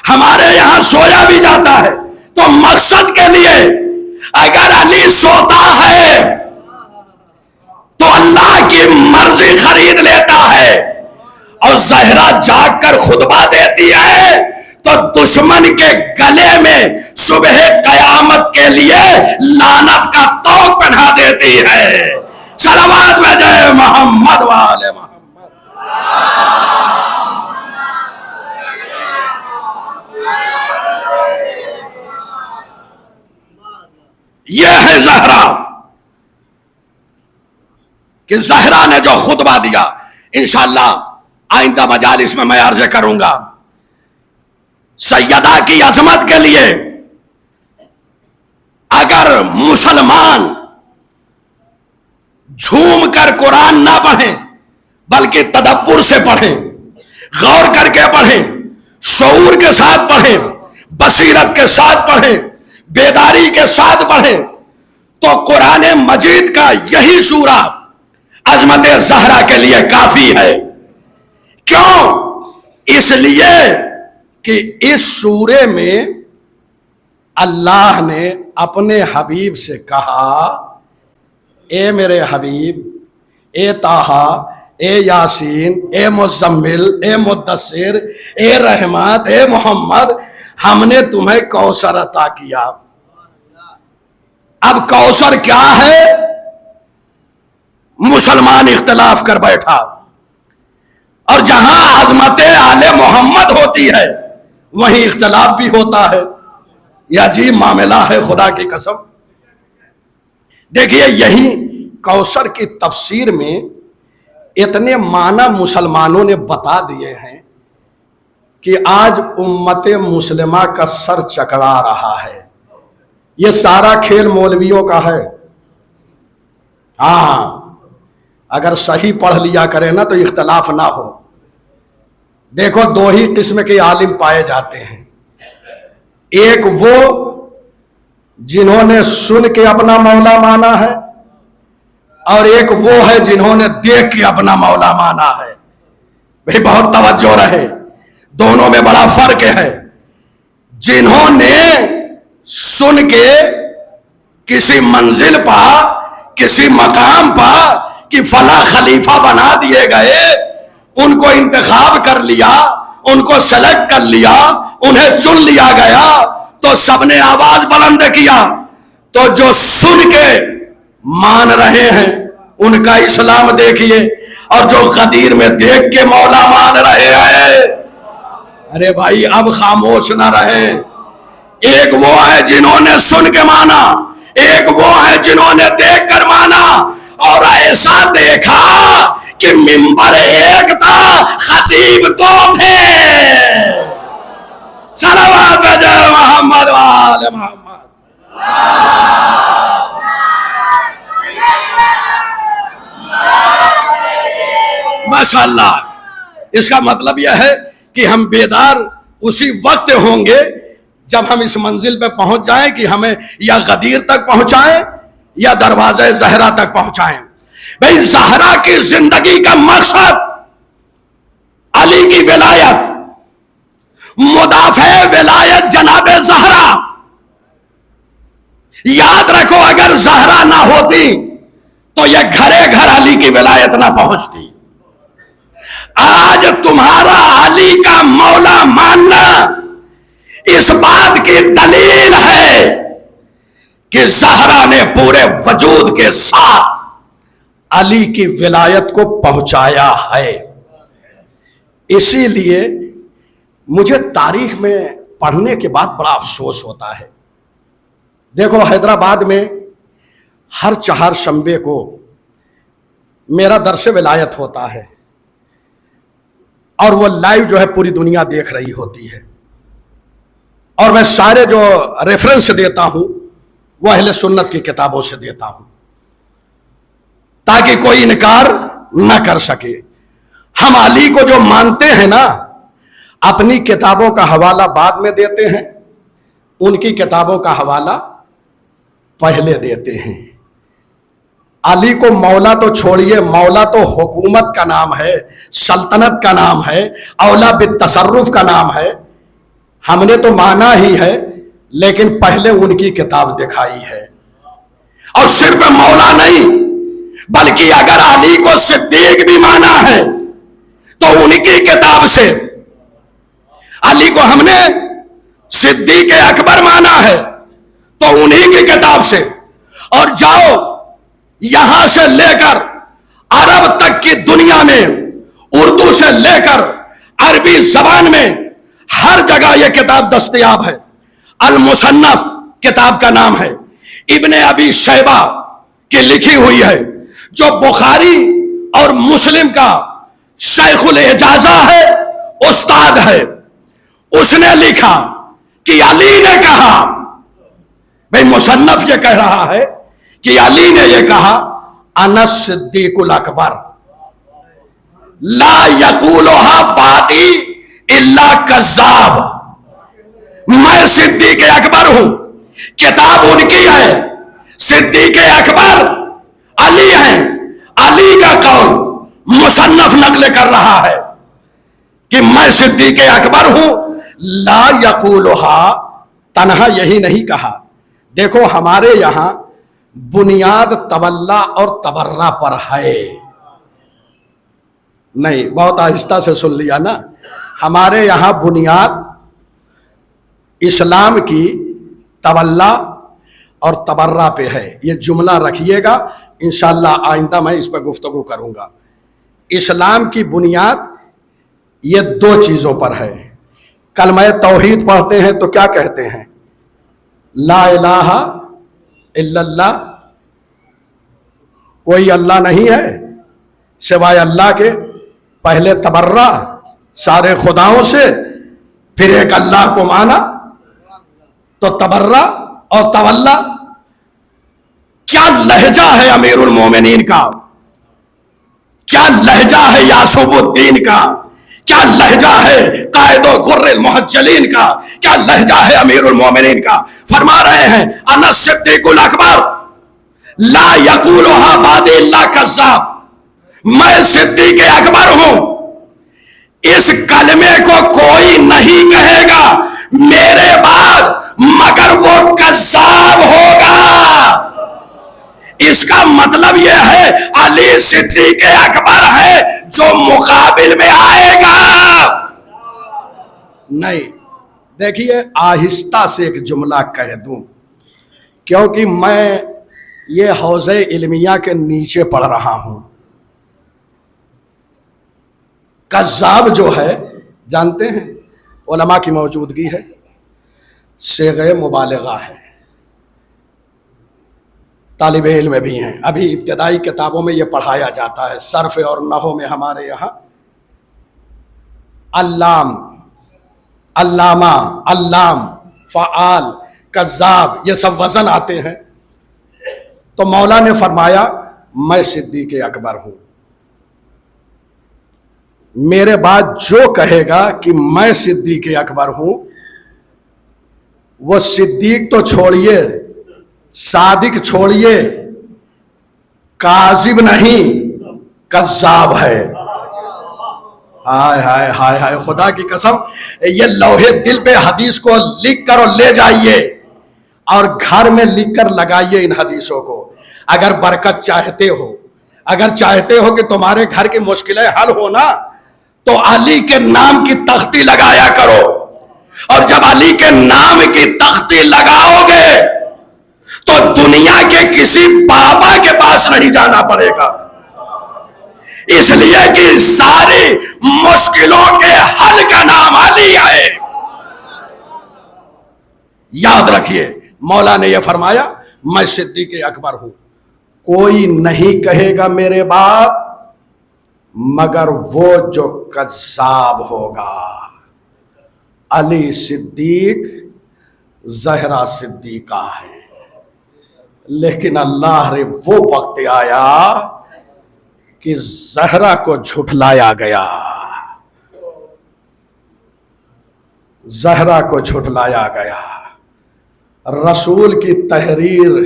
ہمارے یہاں سویا بھی جاتا ہے تو مقصد کے لیے۔ اگر علی سوتا ہے تو اللہ کی مرضی خرید لیتا ہے، اور زہرا جاگ کر خطبہ دیتی ہے تو دشمن کے گلے میں صبح قیامت کے لیے لعنت کا طوق پہنا دیتی ہے۔ صلوات بھیجے محمد وآل محمد۔ یہ ہے زہرا، کہ زہرا نے جو خطبہ دیا، انشاءاللہ آئندہ مجالس میں عرض کروں گا۔ سیدہ کی عظمت کے لیے اگر مسلمان جھوم کر قرآن نہ پڑھیں بلکہ تدبر سے پڑھیں، غور کر کے پڑھیں، شعور کے ساتھ پڑھیں، بصیرت کے ساتھ پڑھیں، بیداری کے ساتھ پڑھیں، تو قرآن مجید کا یہی سورہ عظمت زہرا کے لیے کافی ہے۔ کیوں؟ اس لیے کہ اس سورے میں اللہ نے اپنے حبیب سے کہا، اے میرے حبیب، اے طٰہٰ، اے یاسین، اے مزمل، اے مدثر، اے رحمت، اے محمد، ہم نے تمہیں کوثر عطا کیا۔ اب کوثر کیا ہے؟ مسلمان اختلاف کر بیٹھا، اور جہاں عظمت آل محمد ہوتی ہے وہیں اختلاف بھی ہوتا ہے۔ یہ عجیب معاملہ ہے خدا کی قسم۔ دیکھیے، یہی کوثر کی تفسیر میں اتنے معنی مسلمانوں نے بتا دیے ہیں کہ آج امت مسلمہ کا سر چکرا رہا ہے۔ یہ سارا کھیل مولویوں کا ہے۔ ہاں، اگر صحیح پڑھ لیا کرے نا تو اختلاف نہ ہو۔ دیکھو، دو ہی قسم کے عالم پائے جاتے ہیں، ایک وہ جنہوں نے سن کے اپنا مولا مانا ہے، اور ایک وہ ہے جنہوں نے دیکھ کے اپنا مولا مانا ہے۔ بھئی بہت توجہ رہے، دونوں میں بڑا فرق ہے۔ جنہوں نے سن کے کسی منزل پا، کسی مقام پا کہ فلاں خلیفہ بنا دیے گئے، ان کو انتخاب کر لیا, ان کو سلیکٹ کر لیا, انہیں چن لیا گیا, تو سب نے آواز بلند کیا. تو جو سن کے مان رہے ہیں ان کا اسلام دیکھیے, اور جو غدیر میں دیکھ کے مولا مان رہے ہیں, ارے بھائی اب خاموش نہ رہے. ایک وہ ہے جنہوں نے سن کے مانا, ایک وہ ہے جنہوں نے دیکھ کر مانا, اور ایسا دیکھا کہ منبر ایک تھا, خطیب دو تھے. صلوات جل محمد وآل محمد. ماشاءاللہ. اس کا مطلب یہ ہے کہ ہم بیدار اسی وقت ہوں گے جب ہم اس منزل پہ پہنچ جائیں کہ ہمیں یا غدیر تک پہنچائیں یا دروازہ زہرا تک پہنچائیں. بھئی زہرا کی زندگی کا مقصد علی کی ولایت, مدافع ولایت جناب زہرا. یاد رکھو اگر زہرا نہ ہوتی تو یہ گھرے گھر علی کی ولایت نہ پہنچتی. آج تمہارا علی کا مولا ماننا اس بات کی دلیل ہے کہ زہرا نے پورے وجود کے ساتھ علی کی ولایت کو پہنچایا ہے. اسی لیے مجھے تاریخ میں پڑھنے کے بعد بڑا افسوس ہوتا ہے. دیکھو حیدرآباد میں ہر چہارشنبے کو میرا درس ولایت ہوتا ہے, اور وہ لائیو جو ہے پوری دنیا دیکھ رہی ہوتی ہے, اور میں سارے جو ریفرنس دیتا ہوں وہ اہل سنت کی کتابوں سے دیتا ہوں تاکہ کوئی انکار نہ کر سکے. ہم علی کو جو مانتے ہیں نا, اپنی کتابوں کا حوالہ بعد میں دیتے ہیں, ان کی کتابوں کا حوالہ پہلے دیتے ہیں. علی کو مولا تو چھوڑیے, مولا تو حکومت کا نام ہے, سلطنت کا نام ہے, اولا بالتصرف کا نام ہے. ہم نے تو مانا ہی ہے, لیکن پہلے ان کی کتاب دکھائی ہے. اور صرف مولا نہیں, بلکہ اگر علی کو صدیق بھی مانا ہے تو ان کی کتاب سے. علی کو ہم نے صدیق اکبر مانا ہے تو انہی کی کتاب سے. اور جاؤ یہاں سے لے کر عرب تک کی دنیا میں, اردو سے لے کر عربی زبان میں ہر جگہ یہ کتاب دستیاب ہے. المصنف کتاب کا نام ہے, ابن ابی شیبہ کی لکھی ہوئی ہے, جو بخاری اور مسلم کا شیخ الاجازہ ہے, استاد ہے. اس نے لکھا کہ علی نے کہا, بھئی مصنف یہ کہہ رہا ہے کہ علی نے یہ کہا, انا الصدیق الاکبر لا یقولها بعدی الا کذاب. میں صدیق اکبر ہوں, کتاب ان کی ہے, صدیق اکبر علی ہیں, علی کا قول مصنف نقل کر رہا ہے کہ میں صدیق اکبر ہوں. لا یقولها تنہا یہی نہیں کہا. دیکھو ہمارے یہاں بنیاد تولا اور تبرہ پر ہے. نہیں, بہت آہستہ سے سن لیا نا. ہمارے یہاں بنیاد اسلام کی تولا اور تبرہ پہ ہے. یہ جملہ رکھیے گا, انشاءاللہ آئندہ میں اس پہ گفتگو کروں گا. اسلام کی بنیاد یہ دو چیزوں پر ہے. کلمہ توحید پڑھتے ہیں تو کیا کہتے ہیں؟ لا الہ الا اللہ, کوئی اللہ نہیں ہے سوائے اللہ کے. پہلے تبرہ سارے خداؤں سے, پھر ایک اللہ کو مانا. تو تبرہ اور تولا. کیا لہجہ ہے امیر المومنین کا, کیا لہجہ ہے یعصوب الدین کا, کیا لہجہ ہے قائد و غر المحجلین کا, کیا لہجہ ہے امیر المومنین کا. فرما رہے ہیں انا الصدیق الاکبر لا یقولها بعدی الا کذاب. میں صدیق اکبر ہوں, اس کلمے کو کوئی نہیں کہے گا میرے بعد مگر وہ کذاب ہوگا. اس کا مطلب یہ ہے علی صدیق اکبر ہے ہے جو مقابل میں آئے گا نہیں. دیکھیے آہستہ سے ایک جملہ کہہ دوں کیونکہ میں یہ حوض علمیہ کے نیچے پڑھ رہا ہوں. کذاب جو ہے جانتے ہیں علماء کی موجودگی ہے, صیغہ مبالغہ ہے, طالب علم بھی ہیں, ابھی ابتدائی کتابوں میں یہ پڑھایا جاتا ہے. صرف اور نحو میں ہمارے یہاں علام, علامہ, علام, فعال, کذاب یہ سب وزن آتے ہیں. تو مولا نے فرمایا میں صدیق اکبر ہوں, میرے بعد جو کہے گا کہ میں صدیق اکبر ہوں وہ صدیق تو چھوڑیے, صادق چھوڑیے, کاذب نہیں کذاب ہے. ہائے ہائے ہائے ہائے, خدا کی قسم یہ لوہے دل پہ حدیث کو لکھ کر اور لے جائیے اور گھر میں لکھ کر لگائیے ان حدیثوں کو. اگر برکت چاہتے ہو, اگر چاہتے ہو کہ تمہارے گھر کی مشکلیں حل ہونا تو علی کے نام کی تختی لگایا کرو, اور جب علی کے نام کی تختی لگاؤ گے تو دنیا کے کسی بابا کے پاس نہیں جانا پڑے گا, اس لیے کہ ساری مشکلوں کے حل کا نام علی ہے. یاد رکھیے مولا نے یہ فرمایا میں صدیق اکبر ہوں, کوئی نہیں کہے گا میرے بعد مگر وہ جو کذاب ہوگا. علی صدیق, زہرا صدیقہ ہے, لیکن اللہ رے وہ وقت آیا کہ زہرا کو جھٹلایا گیا, زہرا کو جھٹلایا گیا. رسول کی تحریر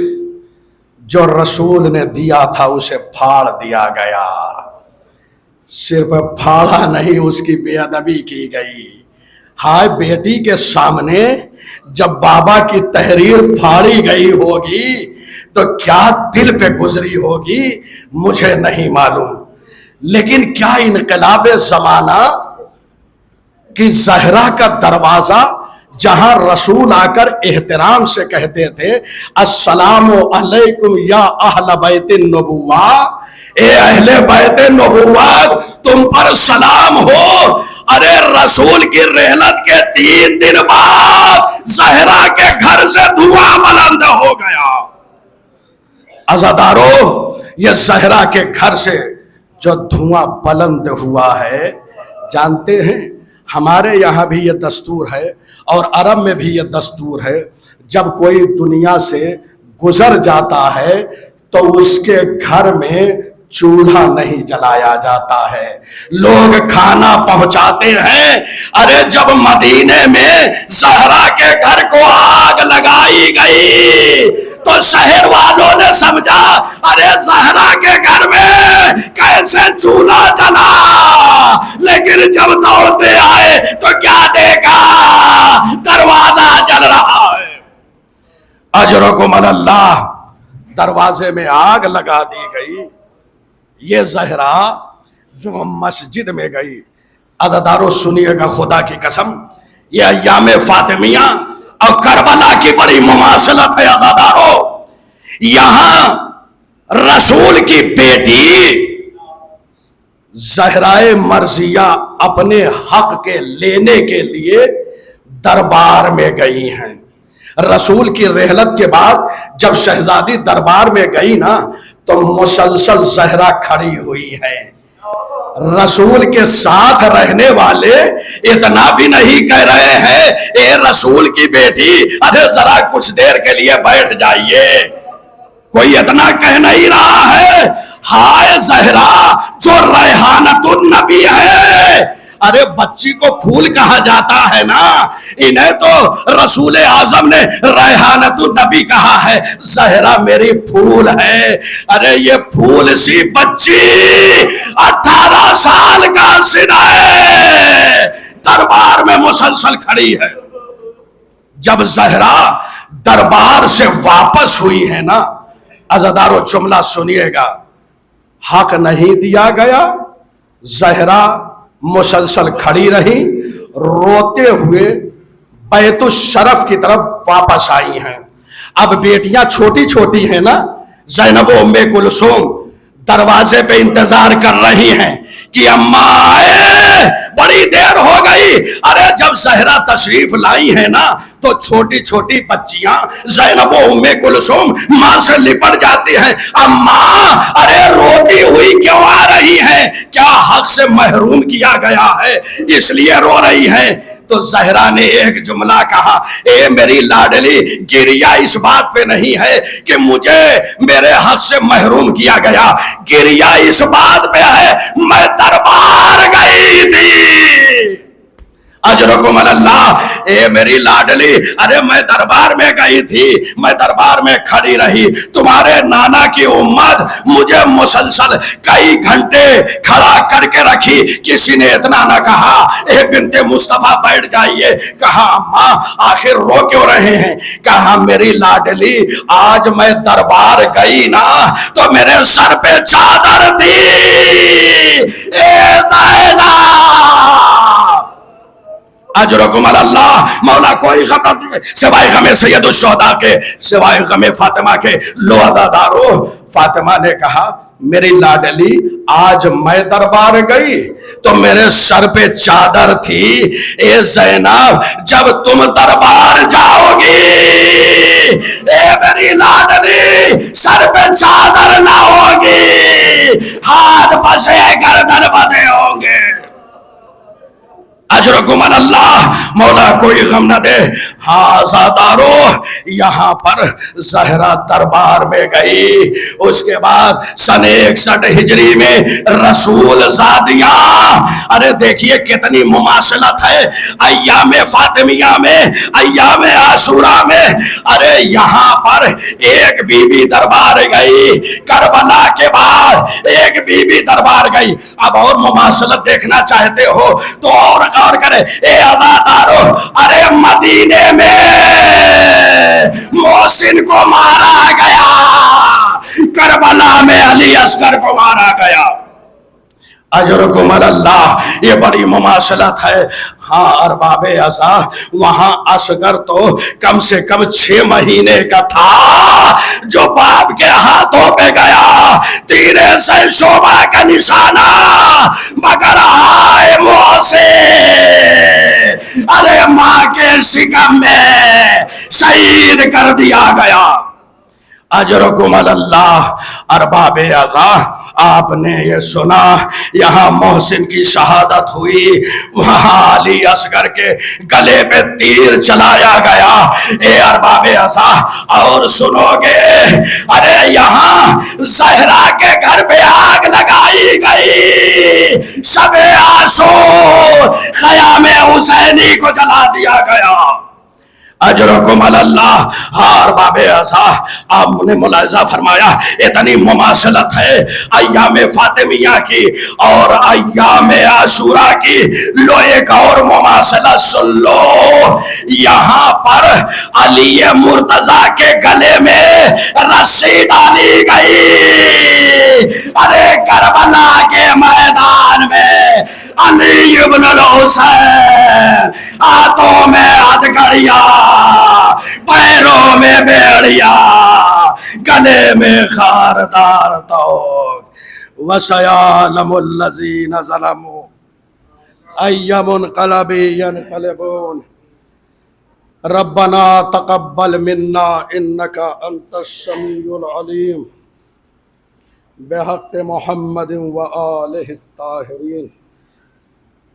جو رسول نے دیا تھا اسے پھاڑ دیا گیا. صرف پھاڑا نہیں, اس کی بے ادبی کی گئی. ہائے بیٹی کے سامنے جب بابا کی تحریر پھاڑی گئی ہوگی تو کیا دل پہ گزری ہوگی مجھے نہیں معلوم. لیکن کیا انقلاب زمانہ کہ زہرا کا دروازہ جہاں رسول آ کر احترام سے کہتے تھے السلام علیکم یا اہل بیت النبوہ, اے اہل بیت نبوت تم پر سلام ہو. ارے رسول کی رحلت کے 3 دن بعد زہرا کے گھر سے دھواں بلند ہو گیا. عزادارو یہ زہرا کے گھر سے جو دھواں بلند ہوا ہے جانتے ہیں ہمارے یہاں بھی یہ دستور ہے اور عرب میں بھی یہ دستور ہے, جب کوئی دنیا سے گزر جاتا ہے تو اس کے گھر میں چولہا نہیں جلایا جاتا ہے, لوگ کھانا پہنچاتے ہیں. ارے جب مدینے میں زہرا کے گھر کو آگ لگائی گئی تو شہر والوں نے سمجھا ارے زہرا کے گھر میں کیسے چولہا جلا, لیکن جب دوڑتے آئے تو کیا دیکھا, دروازہ جل رہا ہے. اجرکم اللہ, دروازے میں آگ لگا دی گئی. یہ زہرا جو مسجد میں گئی, عزادارو سنیے گا خدا کی قسم, یہ ایام فاطمیہ اور کربلا کی بڑی مماثلت ہے. عزادارو یہاں رسول کی بیٹی زہرائے مرضیہ اپنے حق کے لینے کے لیے دربار میں گئی ہیں. رسول کی رحلت کے بعد جب شہزادی دربار میں گئی نا تو مسلسل زہرا کھڑی ہوئی ہے. رسول کے ساتھ رہنے والے اتنا بھی نہیں کہہ رہے ہیں اے رسول کی بیٹی ارے ذرا کچھ دیر کے لیے بیٹھ جائیے, کوئی اتنا کہہ نہیں رہا ہے. ہائے زہرا جو ریحانۃ النبی ہے, ارے بچی کو پھول کہا جاتا ہے نا, انہیں تو رسول اعظم نے ریحانۃ النبی کہا ہے. زہرا میری پھول ہے. ارے یہ پھول سی بچی 18 سال کا سن ہے, دربار میں مسلسل کھڑی ہے. جب زہرا دربار سے واپس ہوئی ہے نا, عزادارو جملہ سنیے گا, حق نہیں دیا گیا زہرا مسلسل کھڑی رہی، روتے ہوئے بیت الشرف کی طرف واپس آئی ہیں۔ اب بیٹیاں چھوٹی چھوٹی ہیں نا، زینب و ام کلثوم دروازے پہ انتظار کر رہی ہیں کہ اماں آئے، بڑی دیر ہو گئی۔ ارے جب زہرا تشریف لائی ہے نا تو چھوٹی چھوٹی بچیاں زینب و ام کلثوم ماں سے لپٹ جاتی ہیں، اماں ارے روتی ہوئی کیوں آ رہی ہیں؟ کیا حق سے محروم کیا گیا ہے اس لیے رو رہی ہیں؟ تو زہرا نے ایک جملہ کہا، اے میری لاڈلی، گریا اس بات پہ نہیں ہے کہ مجھے میرے حق سے محروم کیا گیا، گریا اس بات پہ ہے میں دربار گئی تھی۔ اجرکم اللہ، اے میری لاڈلی، ارے میں دربار میں گئی تھی، میں دربار میں کھڑی رہی، تمہارے نانا کی امت مجھے مسلسل کئی گھنٹے کھڑا کر کے رکھی، کسی نے اتنا نہ کہا اے بنت مصطفیٰ بیٹھ جائیے۔ کہا اماں آخر رو کیوں رہے ہیں؟ کہا میری لاڈلی، آج میں دربار گئی نا تو میرے سر پہ چادر تھی، اے زینب اجرکم اللہ، مولا کوئی غم نہ سوائے غم سید الشہداء کے، سوائے غم فاطمہ کے، لو عزادارو۔ فاطمہ نے کہا میری لاڈلی، آج میں دربار گئی تو میرے سر پہ چادر تھی، اے زینب جب تم دربار جاؤ گی، اے میری لاڈلی سر پہ چادر نہ ہوگی، ہاتھ بسے گردن بدے ہوں گے۔ اجرکم اللہ، مولا کوئی غم نہ دے۔ ہاں زادارو، یہاں پر زہرا دربار میں گئی، اس کے بعد سن 61 ہجری میں رسول زادیاں، ارے دیکھیے کتنی مماثلت ہے ایام فاطمیہ میں، ایام عاشوراء میں۔ ارے یہاں پر ایک بی بی دربار گئی، کربلا کے بعد ایک بی بی دربار گئی۔ اب اور مماثلت دیکھنا چاہتے ہو تو اور کرے، اے عزادارو، ارے مدینے میں محسن کو مارا گیا، کربلا میں علی اصغر کو مارا گیا۔ اجرکم اللہ، یہ بڑی مماثلت ہے۔ ہاں ارباب عزا، وہاں اصغر تو کم سے کم 6 مہینے کا تھا، جو باپ کے ہاتھوں پہ گیا، تیرے سے شعبہ کا نشانہ مگر آئے محسن، ارے ماں کے شکم میں شہید کر دیا گیا۔ اجرکم اللہ، ارباب عزا، آپ نے یہ سنا یہاں محسن کی شہادت ہوئی، وہاں علی اصغر کے گلے پہ تیر چلایا گیا۔ اے ارباب عزا اور سنو گے، ارے یہاں زہرا کے گھر پہ آگ لگائی گئی، شب عاشور خیام حسینی کو جلا دیا گیا۔ اجرکم اللہ، ہار باب عزا، آپ نے ملاحظہ فرمایا اتنی مماثلت ہے ایام فاطمیہ کی اور ایام عاشوراء کی۔ لو ایک اور مماثلت سن لو، یہاں پر علی مرتضیٰ کے گلے میں رسی ڈالی گئی، ارے کربلا کے میدان میں علی ابن الحسین، ہاتھوں میں ہتھکڑیاں، پیروں میں بیڑیا، گلے میں خاردار توق، وسیعلم الذین ظلموا ای منقلب ینقلبون، ربنا تقبل منا انک انت السمیع العلیم، بحق محمد و آلہ الطاہرین۔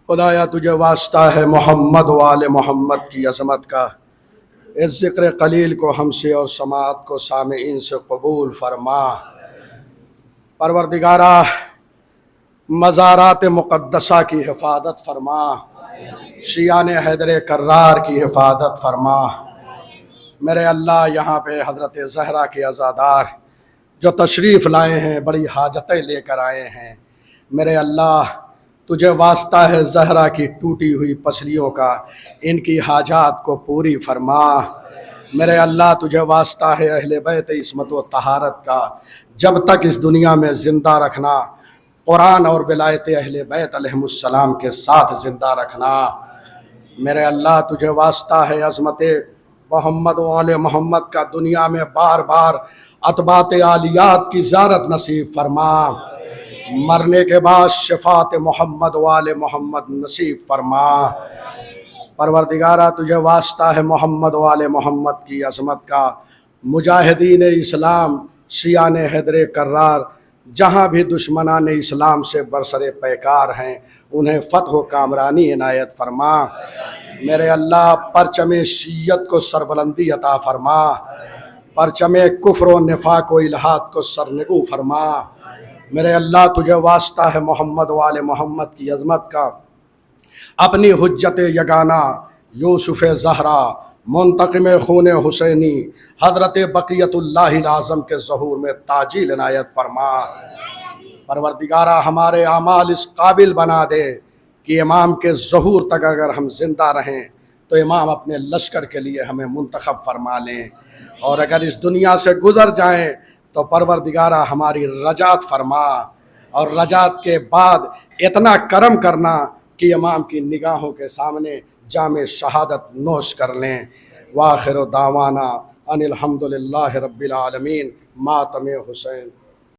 خدایا تجھے واسطہ ہے محمد و آل محمد کی عظمت کا، اس ذکر قلیل کو ہم سے اور سماعت کو سامعین سے قبول فرما۔ پروردگارہ مزارات مقدسہ کی حفاظت فرما، شیعان حیدر کرار کی حفاظت فرما۔ میرے اللہ یہاں پہ حضرت زہرا کے عزادار جو تشریف لائے ہیں، بڑی حاجتیں لے کر آئے ہیں، میرے اللہ تجھے واسطہ ہے زہرا کی ٹوٹی ہوئی پسلیوں کا، ان کی حاجات کو پوری فرما۔ میرے اللہ تجھے واسطہ ہے اہل بیت عصمت و طہارت کا، جب تک اس دنیا میں زندہ رکھنا، قرآن اور ولایت اہل بیت علیہ السلام کے ساتھ زندہ رکھنا۔ میرے اللہ تجھے واسطہ ہے عظمت محمد و آل محمد کا دنیا میں بار بار اطباط عالیات کی زیارت نصیب فرما، مرنے کے بعد شفاعت محمد و آل محمد نصیب فرما۔ پروردگارہ تجھے واسطہ ہے محمد و آل محمد کی عظمت کا، مجاہدین اسلام شیعان حیدر کرار جہاں بھی دشمنان اسلام سے برسر پیکار ہیں انہیں فتح و کامرانی عنایت فرما۔ میرے اللہ پرچم شیعت کو سربلندی عطا فرما، پرچم کفر و نفاق و الحاد کو سرنگو فرما۔ میرے اللہ تجھے واسطہ ہے محمد و آل محمد کی عظمت کا، اپنی حجت یگانہ یوسف زہرا منتقم خون حسینی حضرت بقیت اللہ العظم کے ظہور میں تعجیل عنایت فرما۔ پروردگارہ ہمارے اعمال اس قابل بنا دے کہ امام کے ظہور تک اگر ہم زندہ رہیں تو امام اپنے لشکر کے لیے ہمیں منتخب فرما لیں، اور اگر اس دنیا سے گزر جائیں تو پروردگارہ ہماری رجعت فرما، اور رجعت کے بعد اتنا کرم کرنا کہ امام کی نگاہوں کے سامنے جام شہادت نوش کر لیں۔ وآخر دعوانا ان الحمدللہ رب العالمین۔ ماتم حسین۔